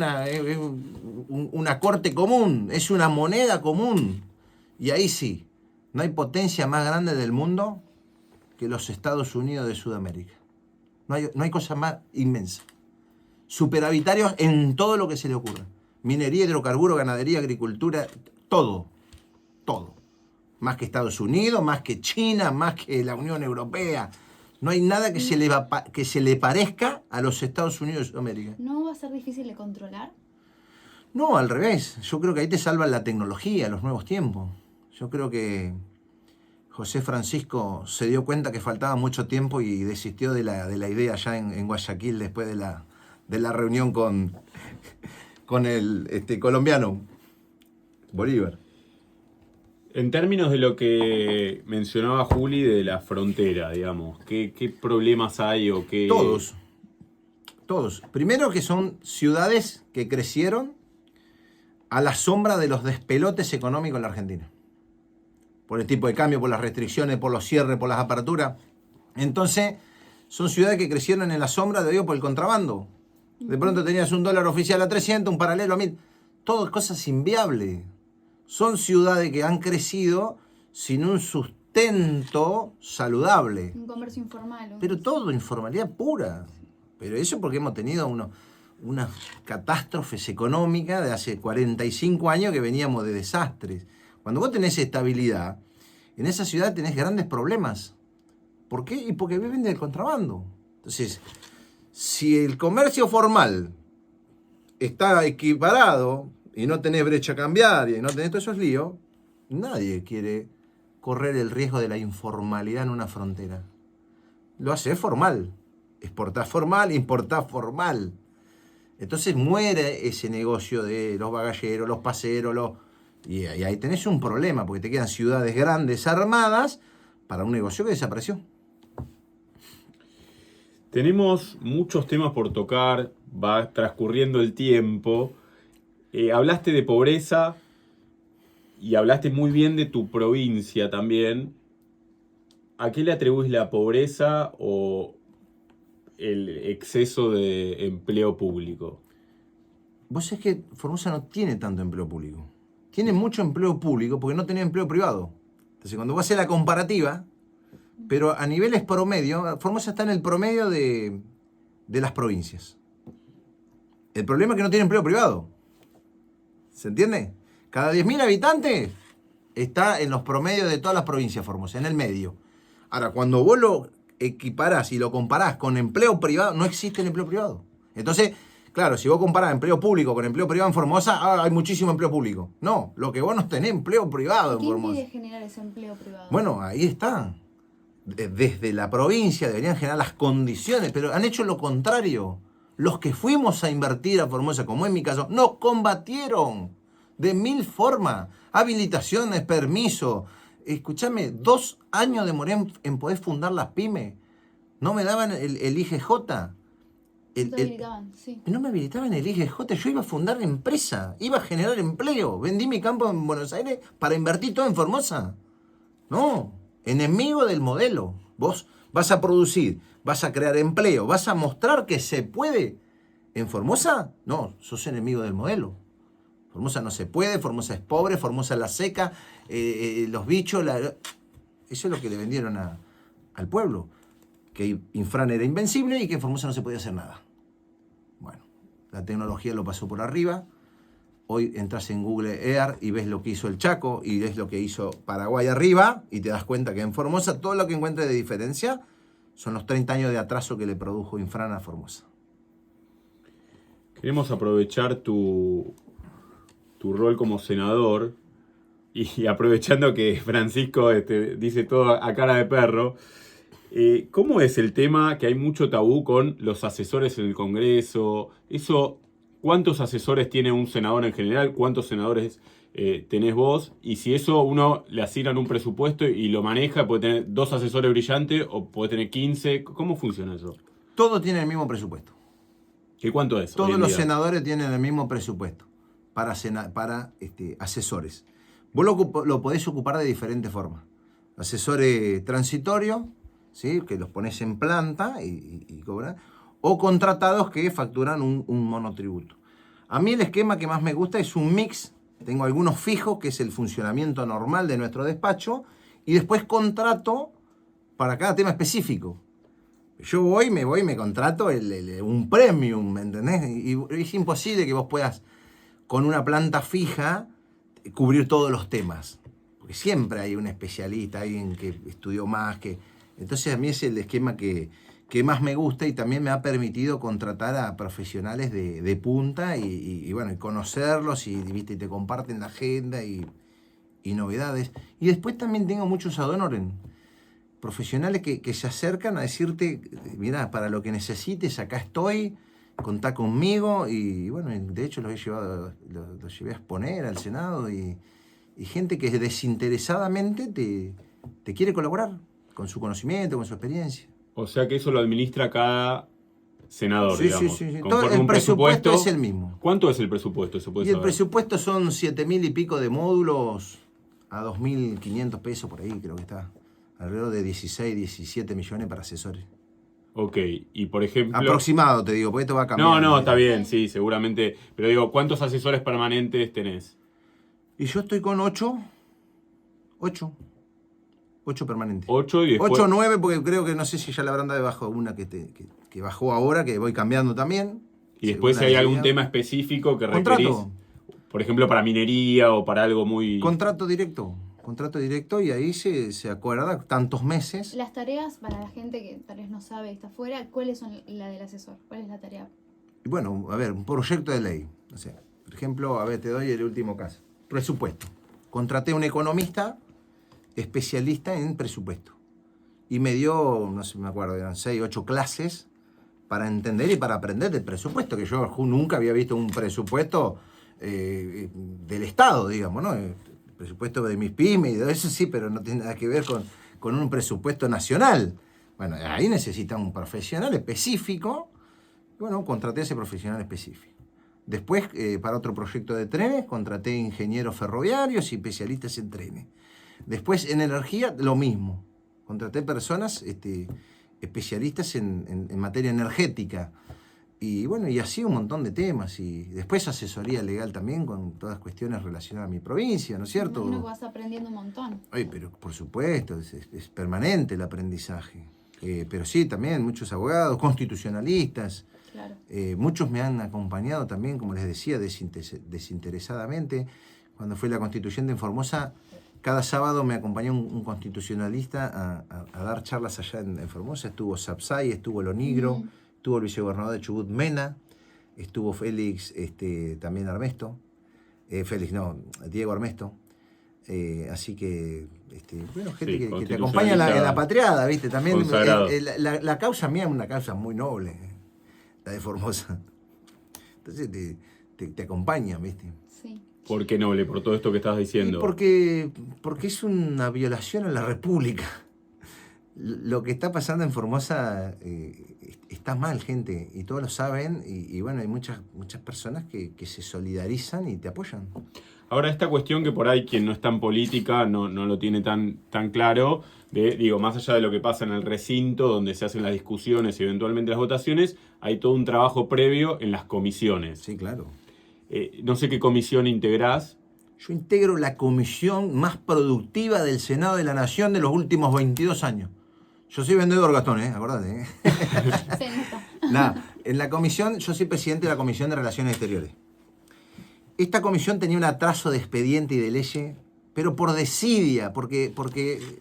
una corte común, es una moneda común. Y ahí sí, no hay potencia más grande del mundo que los Estados Unidos de Sudamérica. No hay cosa más inmensa. Superavitarios en todo lo que se le ocurra. Minería, hidrocarburo, ganadería, agricultura, todo. Todo. Más que Estados Unidos, más que China, más que la Unión Europea. No hay nada que se le parezca a los Estados Unidos de Sudamérica. ¿No va a ser difícil de controlar? No, al revés. Yo creo que ahí te salva la tecnología, los nuevos tiempos. Yo creo que José Francisco se dio cuenta que faltaba mucho tiempo y desistió de la idea ya en Guayaquil, después de la reunión con el colombiano Bolívar. En términos de lo que mencionaba Juli de la frontera, digamos, ¿qué problemas hay o qué...? Todos. Primero, que son ciudades que crecieron a la sombra de los despelotes económicos en la Argentina. Por el tipo de cambio, por las restricciones, por los cierres, por las aperturas. Entonces, son ciudades que crecieron en la sombra de ello por el contrabando. De pronto tenías un dólar oficial a 300, un paralelo a 1000. Todo cosas inviables. Son ciudades que han crecido sin un sustento saludable. Un comercio informal. Pero todo informalidad pura. Pero eso porque hemos tenido unas catástrofes económicas de hace 45 años que veníamos de desastres. Cuando vos tenés estabilidad, en esa ciudad tenés grandes problemas. ¿Por qué? Y porque viven del contrabando. Entonces, si el comercio formal está equiparado y no tenés brecha cambiaria y no tenés todos esos líos, nadie quiere correr el riesgo de la informalidad en una frontera. Lo hace formal. Exportás formal, importás formal. Entonces muere ese negocio de los bagalleros, los paseros, y ahí tenés un problema, porque te quedan ciudades grandes armadas para un negocio que desapareció. Tenemos muchos temas por tocar, va transcurriendo el tiempo. Hablaste de pobreza y hablaste muy bien de tu provincia también. ¿A qué le atribuís la pobreza o el exceso de empleo público? Vos sabés que Formosa no tiene tanto empleo público. Tiene mucho empleo público porque no tenía empleo privado. Entonces, cuando vos haces la comparativa, pero a niveles promedio, Formosa está en el promedio de las provincias. El problema es que no tiene empleo privado. ¿Se entiende? Cada 10.000 habitantes está en los promedios de todas las provincias Formosa, en el medio. Ahora, cuando vos lo equiparás y lo comparás con empleo privado, no existe el empleo privado. Entonces, claro, si vos comparás empleo público con empleo privado en Formosa, hay muchísimo empleo público. No, lo que vos no tenés empleo privado en Formosa. ¿Qué impide generar ese empleo privado? Bueno, ahí está. Desde la provincia deberían generar las condiciones, pero han hecho lo contrario. Los que fuimos a invertir a Formosa, como en mi caso, nos combatieron de 1000 formas. Habilitaciones, permiso. Escúchame, 2 años demoré en poder fundar las pymes. No me daban el IGJ. No me habilitaban el IGJ. Yo iba a fundar empresa, iba a generar empleo. Vendí mi campo en Buenos Aires para invertir todo en Formosa. No, enemigo del modelo. Vos vas a producir, vas a crear empleo, vas a mostrar que se puede. ¿En Formosa? No, sos enemigo del modelo. Formosa no se puede, Formosa es pobre, Formosa la seca, los bichos. Eso es lo que le vendieron al pueblo. Que Infran era invencible y que en Formosa no se podía hacer nada. Bueno, la tecnología lo pasó por arriba. Hoy entras en Google Earth y ves lo que hizo el Chaco y ves lo que hizo Paraguay arriba y te das cuenta que en Formosa todo lo que encuentres de diferencia son los 30 años de atraso que le produjo Infran a Formosa. Queremos aprovechar tu rol como senador y aprovechando que Francisco dice todo a cara de perro, ¿cómo es el tema que hay mucho tabú con los asesores en el Congreso? Eso, ¿cuántos asesores tiene un senador en general? ¿Cuántos senadores tenés vos? Y si eso uno le asignan un presupuesto y lo maneja, puede tener 2 asesores brillantes o puede tener 15. ¿Cómo funciona eso? Todo tiene el mismo presupuesto. ¿Qué cuánto es? Todos los senadores tienen el mismo presupuesto para asesores. Vos lo podés ocupar de diferentes formas. Asesores transitorios, ¿sí? Que los pones en planta y cobran, o contratados que facturan un monotributo. A mí el esquema que más me gusta es un mix. Tengo algunos fijos, que es el funcionamiento normal de nuestro despacho, y después contrato para cada tema específico. Yo me contrato un premium, ¿me entendés? Y es imposible que vos puedas, con una planta fija, cubrir todos los temas. Porque siempre hay un especialista, alguien que estudió más. Entonces a mí es el esquema que más me gusta y también me ha permitido contratar a profesionales de punta y bueno, y conocerlos y, ¿viste? Y te comparten la agenda y novedades. Y después también tengo muchos ad honorem. Profesionales que se acercan a decirte, mirá, para lo que necesites, acá estoy, contá conmigo. Y bueno, de hecho los llevé a exponer al Senado y gente que desinteresadamente te quiere colaborar con su conocimiento, con su experiencia. O sea que eso lo administra cada senador, sí, digamos. Sí. Todo el presupuesto es el mismo. ¿Cuánto es el presupuesto? ¿Se puede saber? El presupuesto son 7.000 y pico de módulos a 2.500 pesos por ahí, creo que está. Alrededor de 16, 17 millones para asesores. Ok, y por ejemplo... Aproximado, te digo, porque esto va a cambiar. No, está bien, sí, seguramente. Pero digo, ¿cuántos asesores permanentes tenés? Y yo estoy con 8 permanentes. 8 y después... 8 o 9, porque creo que no sé si ya la habrán dado debajo una que bajó ahora, que voy cambiando también. Y después si hay algún tema específico que requerís, por ejemplo, para minería o para algo muy... Contrato directo y ahí se acuerda tantos meses. Las tareas, para la gente que tal vez no sabe, está afuera, ¿cuáles son la del asesor? ¿Cuál es la tarea? Y bueno, a ver, un proyecto de ley. O sea, por ejemplo, a ver, te doy el último caso. Presupuesto. Contraté a un economista especialista en presupuesto. Y me dio, no sé, me acuerdo, eran 6, 8 clases para entender y para aprender del presupuesto, que yo nunca había visto un presupuesto del Estado, digamos, ¿no? Presupuesto de mis pymes y de eso sí, pero no tiene nada que ver con un presupuesto nacional. Bueno, ahí necesita un profesional específico. Bueno, contraté a ese profesional específico. Después, para otro proyecto de trenes, contraté ingenieros ferroviarios y especialistas en trenes. Después, en energía, lo mismo. Contraté personas especialistas en materia energética. Y bueno, y así un montón de temas. Y después asesoría legal también con todas cuestiones relacionadas a mi provincia, ¿no es cierto? Imagino que vas aprendiendo un montón. Ay, pero por supuesto, es permanente el aprendizaje. Pero sí, también muchos abogados, constitucionalistas, Claro. muchos me han acompañado también, como les decía, desinteresadamente. Cuando fue la Constitución de Formosa, cada sábado me acompañó un constitucionalista a dar charlas allá en Formosa. Estuvo Sapsay, estuvo Lonigro, estuvo el vicegobernador de Chubut, Mena, estuvo Félix, también Armesto, Diego Armesto. Así que, bueno, gente Sí, que te acompaña en la patriada, ¿viste? También consagrado. la causa mía es una causa muy noble, la de Formosa. Entonces te acompaña, ¿viste? Sí. ¿Por qué noble? Por todo esto que estás Y diciendo. porque es una violación a la República. Lo que está pasando en Formosa está mal, gente, y todos lo saben, y bueno, hay muchas personas que se solidarizan y te apoyan. Ahora, esta cuestión que por ahí quien no está en política no lo tiene tan claro, más allá de lo que pasa en el recinto, donde se hacen las discusiones y eventualmente las votaciones, hay todo un trabajo previo en las comisiones. Sí, claro. No sé qué comisión integrás. Yo integro la comisión más productiva del Senado de la Nación de los últimos 22 años. Yo soy vendedor, Gastón, acordate. Se nota. Nada, en la comisión, yo soy presidente de la Comisión de Relaciones Exteriores. Esta comisión tenía un atraso de expediente y de ley, pero por desidia, porque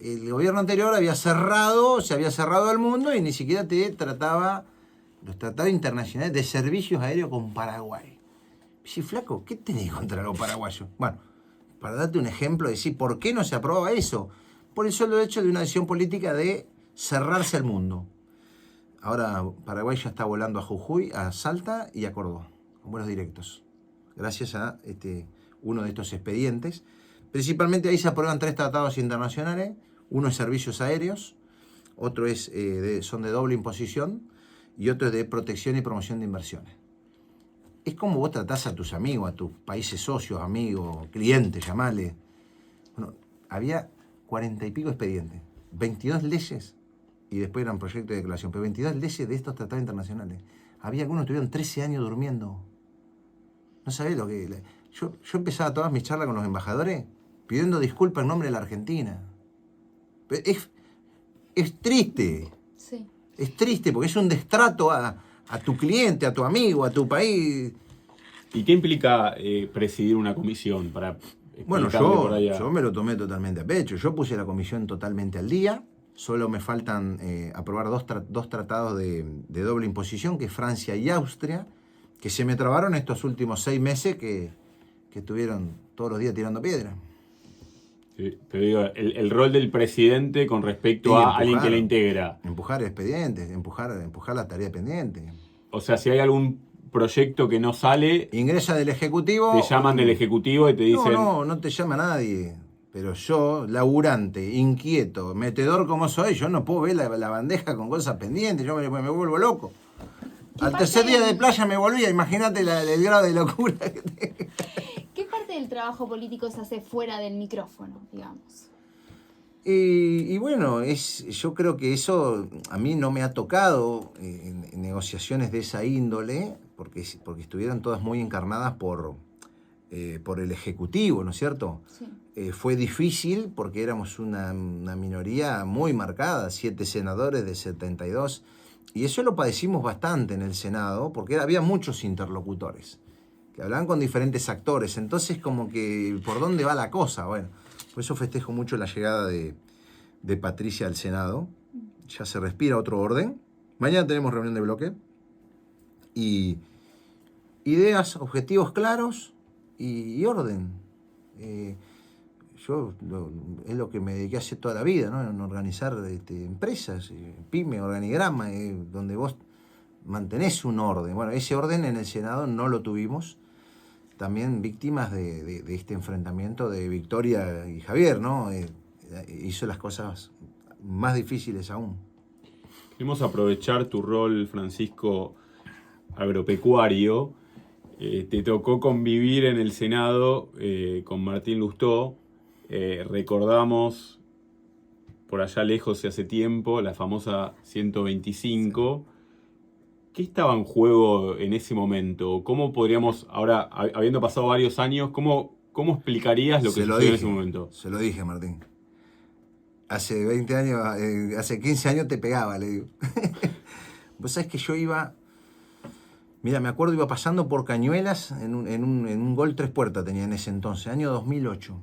el gobierno anterior se había cerrado al mundo y ni siquiera te trataba los tratados internacionales de servicios aéreos con Paraguay. Sí, flaco, ¿qué tenés contra los paraguayos? Bueno, para darte un ejemplo, decir, ¿por qué no se aprobaba eso? Por el solo hecho de una decisión política de cerrarse al mundo. Ahora Paraguay ya está volando a Jujuy, a Salta y a Córdoba, con vuelos directos. Gracias a uno de estos expedientes. Principalmente ahí se aprueban 3 tratados internacionales. Uno es servicios aéreos, otro es son de doble imposición y otro es de protección y promoción de inversiones. Es como vos tratás a tus amigos, a tus países socios, amigos, clientes, llamale. Bueno, había 40 y pico expedientes, 22 leyes, y después eran proyectos de declaración, pero 22 leyes de estos tratados internacionales. Había algunos que estuvieron 13 años durmiendo. No sabés lo que... Yo empezaba todas mis charlas con los embajadores pidiendo disculpas en nombre de la Argentina. Pero es triste. Sí. Es triste porque es un destrato a tu cliente, a tu amigo, a tu país. ¿Y qué implica presidir una comisión? Para Bueno, por allá. yo me lo tomé totalmente a pecho. Yo puse la comisión totalmente al día. Solo me faltan aprobar dos tratados de doble imposición, que es Francia y Austria, que se me trabaron estos últimos 6 meses que estuvieron todos los días tirando piedra. Sí, pero digo, el rol del presidente con respecto a alguien que la integra. Empujar expedientes, empujar la tarea pendiente. O sea, si hay algún proyecto que no sale, Ingresa del Ejecutivo. te llaman del Ejecutivo y te dicen... No te llama nadie. Pero yo, laburante, inquieto, metedor como soy, yo no puedo ver la bandeja con cosas pendientes, yo me vuelvo loco. Al tercer día de playa me volvía, imagínate el grado de locura que tengo. ¿Qué parte del trabajo político se hace fuera del micrófono, digamos? Y bueno, yo creo que eso a mí no me ha tocado en negociaciones de esa índole, porque estuvieron todas muy encarnadas por el Ejecutivo, ¿no es cierto? Sí. Fue difícil porque éramos una minoría muy marcada, 7 senadores de 72, y eso lo padecimos bastante en el Senado, porque había muchos interlocutores que hablaban con diferentes actores, entonces como que, ¿por dónde va la cosa? Bueno, por eso festejo mucho la llegada de Patricia al Senado. Ya se respira otro orden. Mañana tenemos reunión de bloque. Y ideas, objetivos claros y orden. Es lo que me dediqué a hacer toda la vida, ¿no? En organizar empresas, pyme, organigrama, donde vos mantenés un orden. Bueno, ese orden en el Senado no lo tuvimos. También víctimas de este enfrentamiento de Victoria y Javier, ¿no? Hizo las cosas más difíciles aún. Queremos aprovechar tu rol, Francisco, agropecuario. Te tocó convivir en el Senado con Martín Lustó. Recordamos por allá lejos y hace tiempo la famosa 125. ¿Qué estaba en juego en ese momento? ¿Cómo podríamos, ahora, habiendo pasado varios años, cómo explicarías lo que sucedió en ese momento? Se lo dije, Martín. Hace 20 años, hace 15 años te pegaba, le digo. Vos sabés que yo iba... Mira, me acuerdo, iba pasando por Cañuelas, en un Gol 3 puertas tenía en ese entonces, año 2008.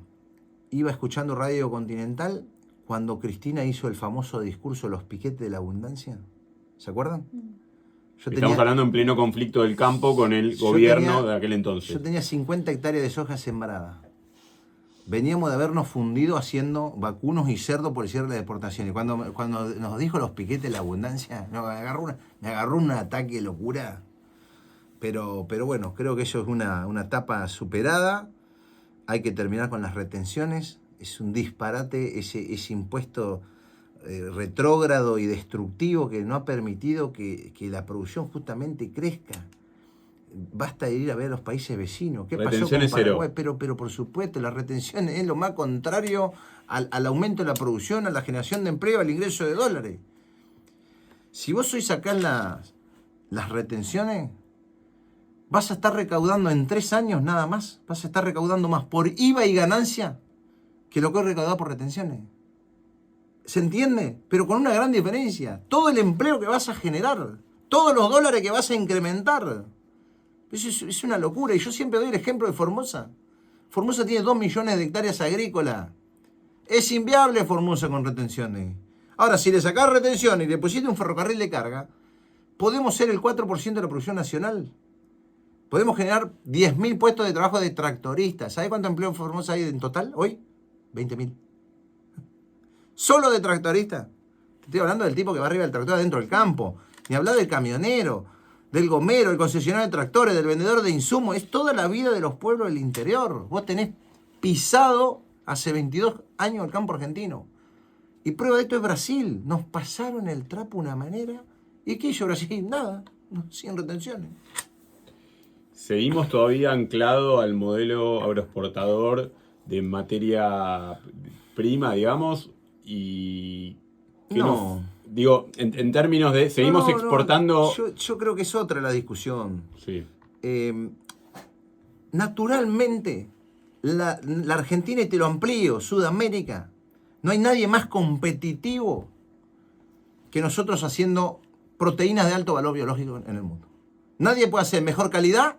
Iba escuchando Radio Continental cuando Cristina hizo el famoso discurso de los piquetes de la abundancia. ¿Se acuerdan? Estamos hablando en pleno conflicto del campo con el gobierno de aquel entonces. Yo tenía 50 hectáreas de soja sembrada. Veníamos de habernos fundido haciendo vacunos y cerdo por el cierre de exportación. Y cuando nos dijo los piquetes de la abundancia, me agarró un ataque de locura. Pero bueno, creo que eso es una etapa superada. Hay que terminar con las retenciones. Es un disparate ese impuesto retrógrado y destructivo que no ha permitido que la producción justamente crezca. Basta de ir a ver a los países vecinos. ¿Qué pasó con Paraguay? Pero por supuesto, la retención es lo más contrario al aumento de la producción, a la generación de empleo, al ingreso de dólares. Si vos hoy sacás las retenciones, vas a estar recaudando en 3 años nada más, vas a estar recaudando más por IVA y ganancia que lo que es recaudado por retenciones. ¿Se entiende? Pero con una gran diferencia. Todo el empleo que vas a generar, todos los dólares que vas a incrementar. Eso es una locura. Y yo siempre doy el ejemplo de Formosa. Formosa tiene 2 millones de hectáreas agrícolas. Es inviable Formosa con retenciones. Ahora, si le sacás retenciones y le pusiste un ferrocarril de carga, podemos ser el 4% de la producción nacional. Podemos generar 10.000 puestos de trabajo de tractoristas. ¿Sabe cuánto empleo en Formosa hay en total hoy? 20.000. Solo de tractorista. Te estoy hablando del tipo que va arriba del tractor adentro del campo. Ni hablar del camionero, del gomero, del concesionario de tractores, del vendedor de insumos. Es toda la vida de los pueblos del interior. Vos tenés pisado hace 22 años el campo argentino. Y prueba de esto es Brasil. Nos pasaron el trapo de una manera. ¿Y qué hizo Brasil? Nada. Sin retenciones. Seguimos todavía anclado al modelo agroexportador de materia prima, digamos, y... No. Digo, en términos de... Seguimos exportando... Yo creo que es otra la discusión. Sí. Naturalmente, la Argentina, y te lo amplío, Sudamérica, no hay nadie más competitivo que nosotros haciendo proteínas de alto valor biológico en el mundo. Nadie puede hacer mejor calidad,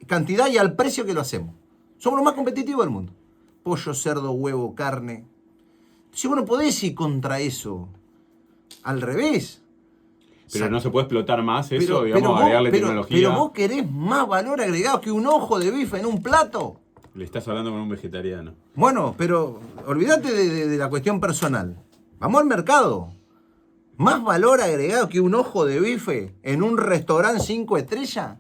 cantidad y al precio que lo hacemos. Somos los más competitivos del mundo. Pollo, cerdo, huevo, carne. Si vos no podés ir contra eso, al revés. Pero no se puede explotar más eso, digamos, agregarle tecnología. Pero vos querés más valor agregado que un ojo de bife en un plato. Le estás hablando con un vegetariano. Bueno, pero olvídate de la cuestión personal. Vamos al mercado. Más valor agregado que un ojo de bife en un restaurante 5 estrellas.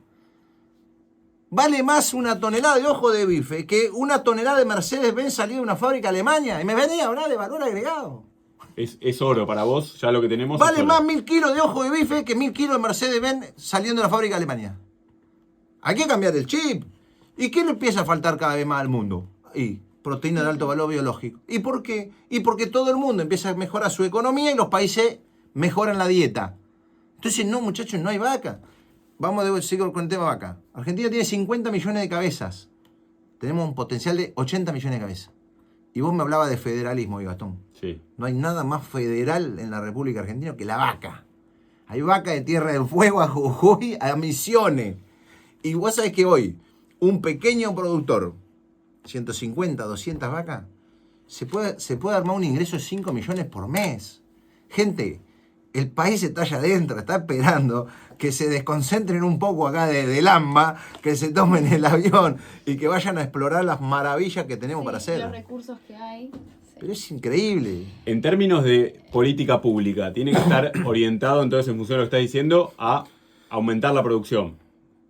Vale más una tonelada de ojo de bife que una tonelada de Mercedes-Benz salida de una fábrica alemana. Y me venía a hablar de valor agregado. Es oro para vos, ya lo que tenemos. Vale más 1.000 kilos de ojo de bife que 1.000 kilos de Mercedes-Benz saliendo de la fábrica alemana. Hay que cambiar el chip. ¿Y qué le empieza a faltar cada vez más al mundo? Y proteína de alto valor biológico. ¿Y por qué? Y porque todo el mundo empieza a mejorar su economía y los países mejoran la dieta. Entonces, no, muchachos, no hay vaca. Vamos a seguir con el tema vaca. Argentina tiene 50 millones de cabezas. Tenemos un potencial de 80 millones de cabezas. Y vos me hablabas de federalismo, Gastón. Sí. No hay nada más federal en la República Argentina que la vaca. Hay vaca de Tierra del Fuego a Jujuy, a Misiones. Y vos sabés que hoy, un pequeño productor, 150, 200 vacas, se puede armar un ingreso de 5 millones por mes. Gente, el país está allá adentro, está esperando que se desconcentren un poco acá de Lamba, que se tomen el avión y que vayan a explorar las maravillas que tenemos para hacer. Los recursos que hay. Pero es increíble. En términos de política pública, tiene que estar orientado entonces en función de lo que estás diciendo a aumentar la producción.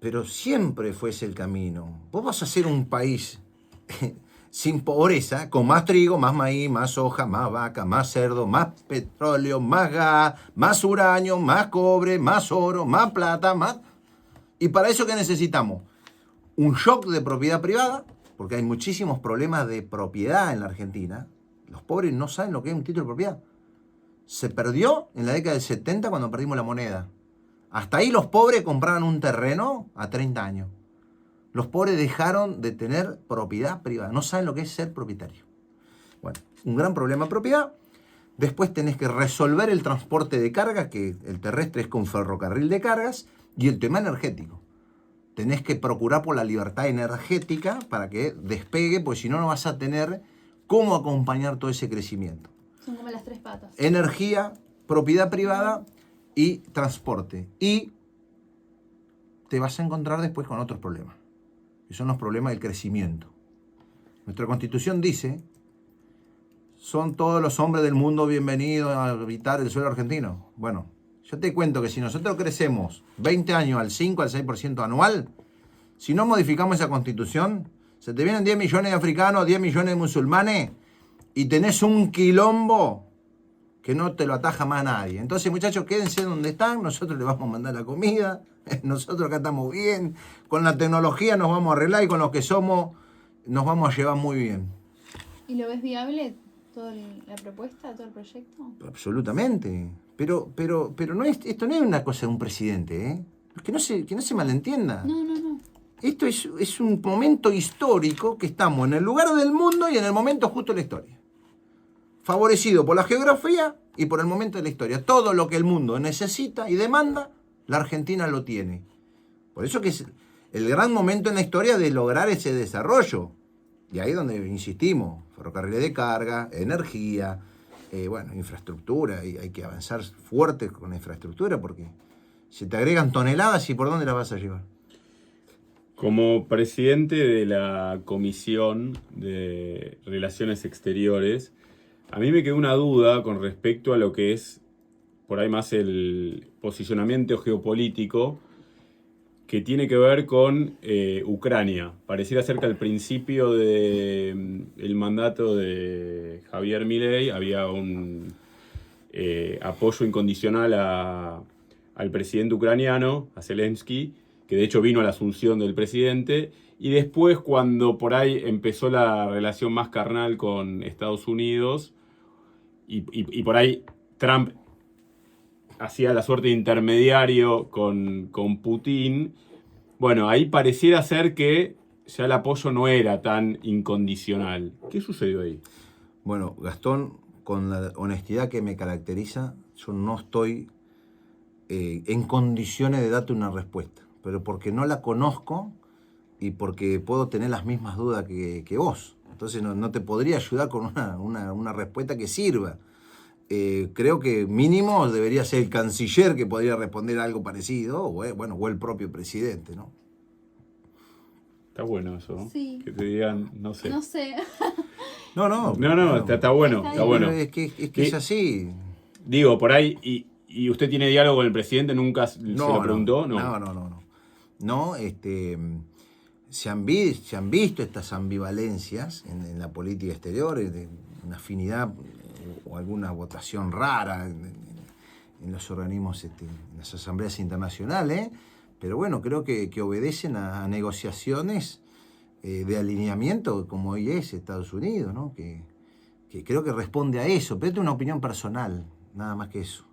Pero siempre fue ese el camino. Vos vas a ser un país sin pobreza, con más trigo, más maíz, más soja, más vaca, más cerdo, más petróleo, más gas, más uranio, más cobre, más oro, más plata, más... ¿Y para eso qué necesitamos? Un shock de propiedad privada, porque hay muchísimos problemas de propiedad en la Argentina. Los pobres no saben lo que es un título de propiedad. Se perdió en la década del 70 cuando perdimos la moneda. Hasta ahí los pobres compraban un terreno a 30 años. Los pobres dejaron de tener propiedad privada. No saben lo que es ser propietario. Bueno, un gran problema de propiedad. Después tenés que resolver el transporte de carga, que el terrestre es con ferrocarril de cargas, y el tema energético. Tenés que procurar por la libertad energética para que despegue, porque si no, no vas a tener cómo acompañar todo ese crecimiento. Son como las tres patas. Energía, propiedad privada y transporte. Y te vas a encontrar después con otros problemas, que son los problemas del crecimiento. Nuestra Constitución dice: son todos los hombres del mundo bienvenidos a habitar el suelo argentino. Bueno, yo te cuento que si nosotros crecemos 20 años al 5, al 6% anual, si no modificamos esa Constitución, se te vienen 10 millones de africanos, 10 millones de musulmanes, y tenés un quilombo que no te lo ataja más nadie. Entonces, muchachos, quédense donde están, nosotros les vamos a mandar la comida, nosotros acá estamos bien, con la tecnología nos vamos a arreglar y con los que somos nos vamos a llevar muy bien. ¿Y lo ves viable toda la propuesta, todo el proyecto? Absolutamente. Pero no es, esto no es una cosa de un presidente, ¿eh? Que no se malentienda. No. Esto es un momento histórico que estamos en el lugar del mundo y en el momento justo de la historia. Favorecido por la geografía y por el momento de la historia. Todo lo que el mundo necesita y demanda, la Argentina lo tiene. Por eso que es el gran momento en la historia de lograr ese desarrollo. Y ahí es donde insistimos, ferrocarriles de carga, energía, infraestructura, y hay que avanzar fuerte con la infraestructura porque se te agregan toneladas y ¿por dónde las vas a llevar? Como presidente de la Comisión de Relaciones Exteriores, a mí me quedó una duda con respecto a lo que es por ahí más el posicionamiento geopolítico que tiene que ver con Ucrania. Pareciera ser que al principio del mandato de Javier Milei había un apoyo incondicional al presidente ucraniano, a Zelensky, que de hecho vino a la asunción del presidente, y después cuando por ahí empezó la relación más carnal con Estados Unidos, y por ahí Trump hacía la suerte de intermediario con Putin, bueno, ahí pareciera ser que ya el apoyo no era tan incondicional. ¿Qué sucedió ahí? Bueno, Gastón, con la honestidad que me caracteriza, yo no estoy en condiciones de darte una respuesta, pero porque no la conozco y porque puedo tener las mismas dudas que vos. Entonces no te podría ayudar con una respuesta que sirva. Creo que mínimo debería ser el canciller que podría responder algo parecido, o el propio presidente, ¿no? Está bueno eso, ¿no? Sí. Que te digan, no sé. No sé. No, Está bueno, está bueno. Es que es así. Digo, por ahí, y usted tiene diálogo con el presidente, nunca se lo preguntó, ¿no? No, se han visto estas ambivalencias en la política exterior, de una afinidad o alguna votación rara en los organismos, en las asambleas internacionales, pero bueno, creo que obedecen a negociaciones de alineamiento como hoy es Estados Unidos, ¿no? Que creo que responde a eso, pero es una opinión personal, nada más que eso.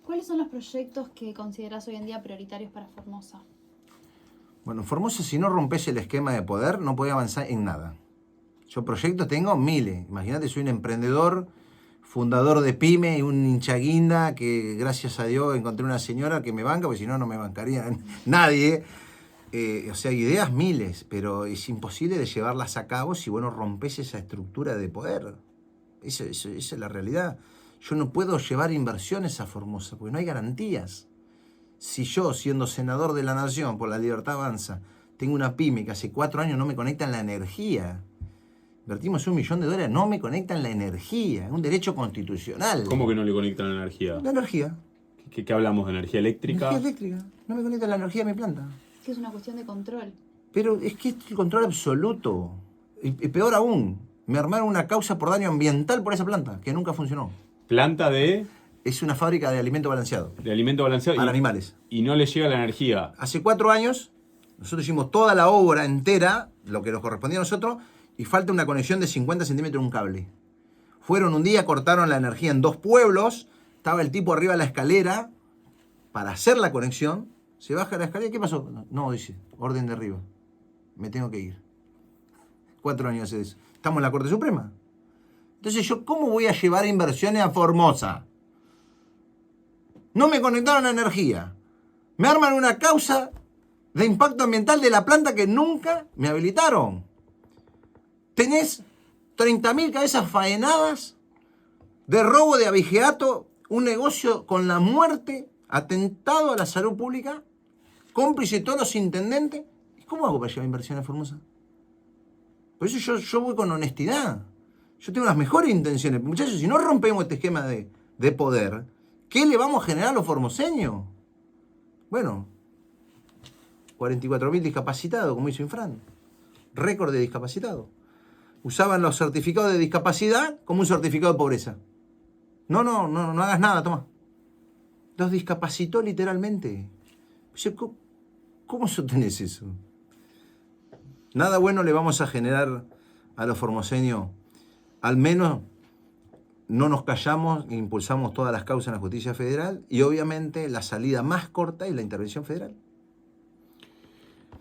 ¿Cuáles son los proyectos que considerás hoy en día prioritarios para Formosa? Bueno, Formosa, si no rompes el esquema de poder, no puede avanzar en nada. Yo proyectos tengo miles. Imagínate, soy un emprendedor, fundador de pyme y un hinchaguinda que gracias a Dios encontré una señora que me banca, porque si no, no me bancaría nadie. Ideas miles, pero es imposible de llevarlas a cabo si vos no rompes esa estructura de poder. Esa es la realidad. Yo no puedo llevar inversiones a Formosa porque no hay garantías. Si yo, siendo senador de la Nación por la Libertad Avanza, tengo una pyme que hace 4 años no me conectan la energía, invertimos $1 millón, no me conectan la energía, es un derecho constitucional. ¿Cómo que no le conectan la energía? La energía. ¿Qué hablamos de energía eléctrica? Energía eléctrica, no me conectan la energía a mi planta. Que es una cuestión de control. Pero es que es el control absoluto. Y peor aún, me armaron una causa por daño ambiental por esa planta, que nunca funcionó. ¿Planta de...? Es una fábrica de alimento balanceado. De alimento balanceado. Para animales. Y no le llega la energía. Hace 4 años, nosotros hicimos toda la obra entera, lo que nos correspondía a nosotros, y falta una conexión de 50 centímetros de un cable. Fueron un día, cortaron la energía en 2 pueblos, estaba el tipo arriba de la escalera, para hacer la conexión, se baja la escalera. ¿Qué pasó? No, dice, orden de arriba. Me tengo que ir. 4 años hace eso. Estamos en la Corte Suprema. Entonces yo, ¿cómo voy a llevar inversiones a Formosa? No me conectaron a energía. Me arman una causa de impacto ambiental de la planta que nunca me habilitaron. Tenés 30.000 cabezas faenadas de robo de abigeato, un negocio con la muerte, atentado a la salud pública, cómplice de todos los intendentes. ¿Y cómo hago para llevar inversión a Formosa? Por eso yo voy con honestidad. Yo tengo las mejores intenciones. Muchachos, si no rompemos este esquema de poder, ¿qué le vamos a generar a los formoseños? Bueno, 44.000 discapacitados, como hizo Infran. Récord de discapacitados. Usaban los certificados de discapacidad como un certificado de pobreza. No hagas nada, toma. Los discapacitó literalmente. ¿Cómo sostenés eso? Nada bueno le vamos a generar a los formoseños. Al menos no nos callamos e impulsamos todas las causas en la justicia federal y obviamente la salida más corta es la intervención federal.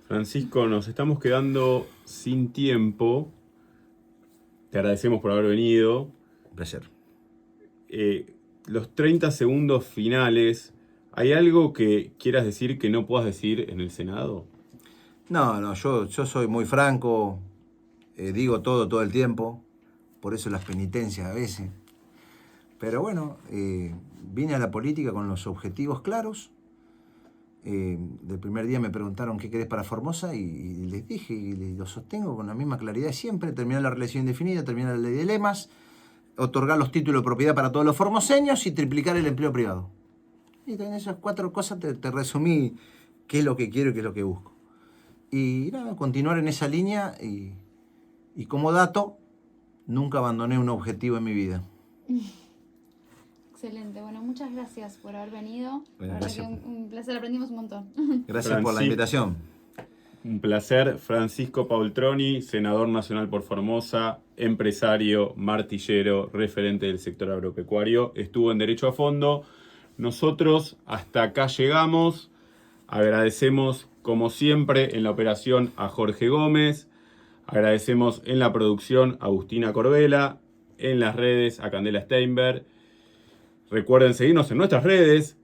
Francisco, nos estamos quedando sin tiempo. Te agradecemos por haber venido. Un placer. Los 30 segundos finales, ¿hay algo que quieras decir que no puedas decir en el Senado? No, yo soy muy franco, digo todo el tiempo, por eso las penitencias a veces. Pero bueno, vine a la política con los objetivos claros. Del primer día me preguntaron qué querés para Formosa y les dije, y lo sostengo con la misma claridad de siempre: terminar la reelección indefinida, terminar la ley de lemas, otorgar los títulos de propiedad para todos los formoseños y triplicar el empleo privado. Y en esas 4 cosas te resumí qué es lo que quiero y qué es lo que busco. Y nada, continuar en esa línea y como dato, nunca abandoné un objetivo en mi vida. Excelente, bueno, muchas gracias por haber venido. Bueno, la verdad gracias. que un placer, aprendimos un montón. Gracias por la invitación. Un placer. Francisco Paultroni, senador nacional por Formosa, empresario, martillero, referente del sector agropecuario, estuvo en Derecho a Fondo. Nosotros hasta acá llegamos. Agradecemos, como siempre, en la operación a Jorge Gómez. Agradecemos en la producción a Agustina Corbela, en las redes a Candela Steinberg. Recuerden seguirnos en nuestras redes,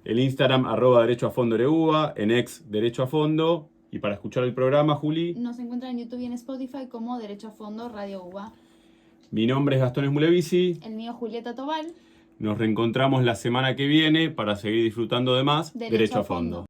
el Instagram @derechoafondoRUA, en ex Derecho a Fondo. Y para escuchar el programa, Juli, Nos encuentran en YouTube y en Spotify como Derecho a Fondo Radio UBA. mi nombre es Gastón Esmulevisi. El mío, Julieta Tobal. Nos reencontramos la semana que viene para seguir disfrutando de más Derecho a Fondo.